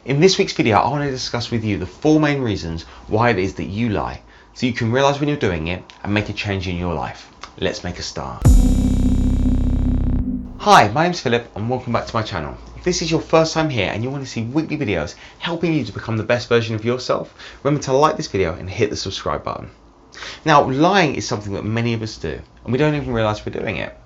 In this week's video, I want to discuss with you the 4 main reasons why it is that you lie, so you can realize when you're doing it and make a change in your life. Let's make a start. Hi, my name's Philip and welcome back to my channel. If this is your first time here and you want to see weekly videos helping you to become the best version of yourself, remember to like this video and hit the subscribe button. Now, lying is something that many of us do and we don't even realize we're doing it.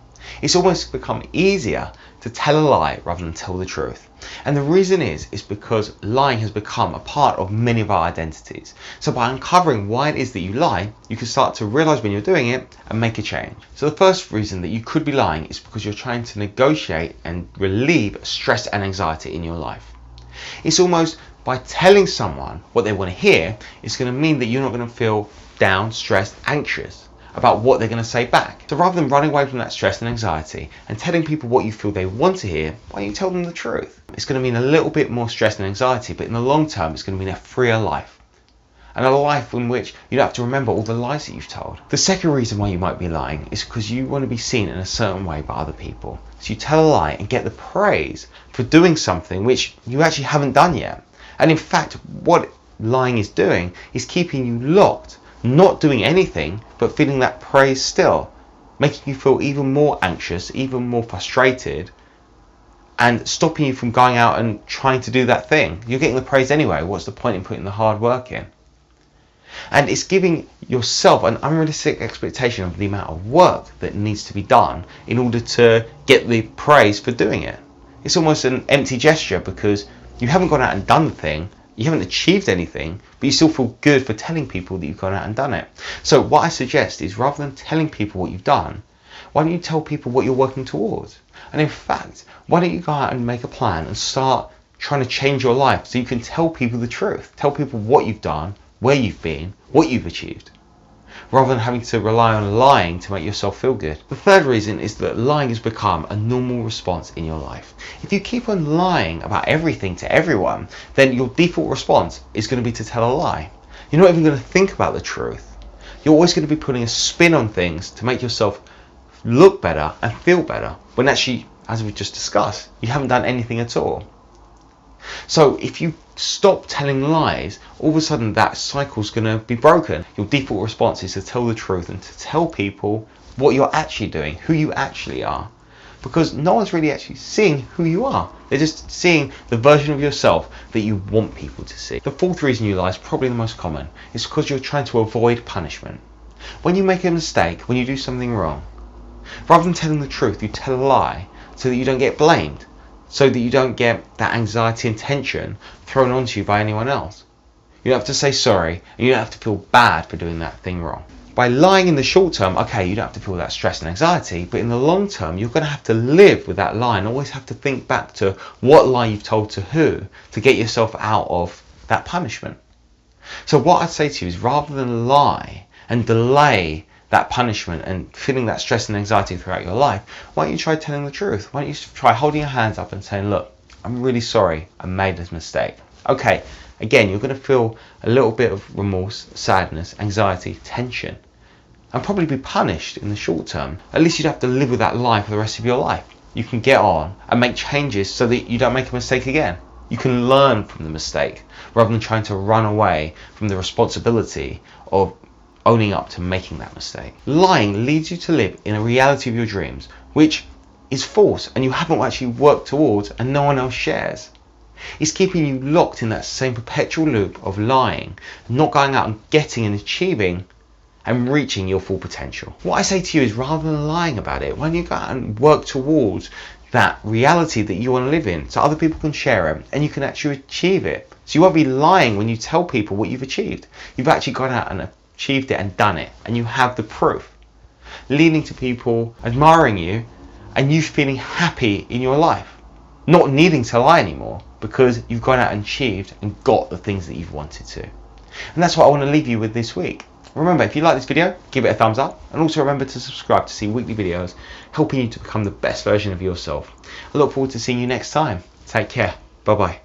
It's almost become easier to tell a lie rather than tell the truth. And the reason is because lying has become a part of many of our identities. So by uncovering why it is that you lie, you can start to realize when you're doing it and make a change. So the first reason that you could be lying is because you're trying to negotiate and relieve stress and anxiety in your life. It's almost by telling someone what they want to hear, it's going to mean that you're not going to feel down, stressed, anxious about what they're going to say back. So rather than running away from that stress and anxiety and telling people what you feel they want to hear, why don't you tell them the truth? It's going to mean a little bit more stress and anxiety, but in the long term, it's going to mean a freer life. And a life in which you don't have to remember all the lies that you've told. The second reason why you might be lying is because you want to be seen in a certain way by other people. So you tell a lie and get the praise for doing something which you actually haven't done yet. And in fact, what lying is doing is keeping you locked, not doing anything, but feeling that praise still, making you feel even more anxious, even more frustrated, and stopping you from going out and trying to do that thing. You're getting the praise anyway. What's the point in putting the hard work in? And it's giving yourself an unrealistic expectation of the amount of work that needs to be done in order to get the praise for doing it. It's almost an empty gesture because you haven't gone out and done the thing. You haven't achieved anything, but you still feel good for telling people that you've gone out and done it. So what I suggest is rather than telling people what you've done, why don't you tell people what you're working towards? And in fact, why don't you go out and make a plan and start trying to change your life so you can tell people the truth. Tell people what you've done, where you've been, what you've achieved, rather than having to rely on lying to make yourself feel good. The third reason is that lying has become a normal response in your life. If you keep on lying about everything to everyone, then your default response is going to be to tell a lie. You're not even going to think about the truth. You're always going to be putting a spin on things to make yourself look better and feel better, when actually, as we just discussed, you haven't done anything at all. So if you stop telling lies, all of a sudden that cycle's going to be broken. Your default response is to tell the truth and to tell people what you're actually doing, who you actually are. Because no one's really actually seeing who you are. They're just seeing the version of yourself that you want people to see. The fourth reason you lie is probably the most common. It's because you're trying to avoid punishment. When you make a mistake, when you do something wrong, rather than telling the truth, you tell a lie so that you don't get blamed. So that you don't get that anxiety and tension thrown onto you by anyone else. You don't have to say sorry, and you don't have to feel bad for doing that thing wrong. By lying in the short term, okay, you don't have to feel that stress and anxiety, but in the long term, you're going to have to live with that lie and always have to think back to what lie you've told to who to get yourself out of that punishment. So what I'd say to you is rather than lie and delay that punishment and feeling that stress and anxiety throughout your life, why don't you try telling the truth? Why don't you try holding your hands up and saying, look, I'm really sorry, I made this mistake. Okay, again, you're going to feel a little bit of remorse, sadness, anxiety, tension, and probably be punished in the short term. At least you'd have to live with that lie for the rest of your life. You can get on and make changes so that you don't make a mistake again. You can learn from the mistake rather than trying to run away from the responsibility of owning up to making that mistake. Lying leads you to live in a reality of your dreams, which is false and you haven't actually worked towards and no one else shares. It's keeping you locked in that same perpetual loop of lying, not going out and getting and achieving and reaching your full potential. What I say to you is rather than lying about it, why don't you go out and work towards that reality that you want to live in so other people can share it and you can actually achieve it. So you won't be lying when you tell people what you've achieved. You've actually gone out and achieved it and done it, and you have the proof, leading to people admiring you and you feeling happy in your life, not needing to lie anymore because you've gone out and achieved and got the things that you've wanted to. And that's what I want to leave you with this week. Remember, if you like this video, give it a thumbs up, and also remember to subscribe to see weekly videos helping you to become the best version of yourself. I look forward to seeing you next time. Take care. Bye bye.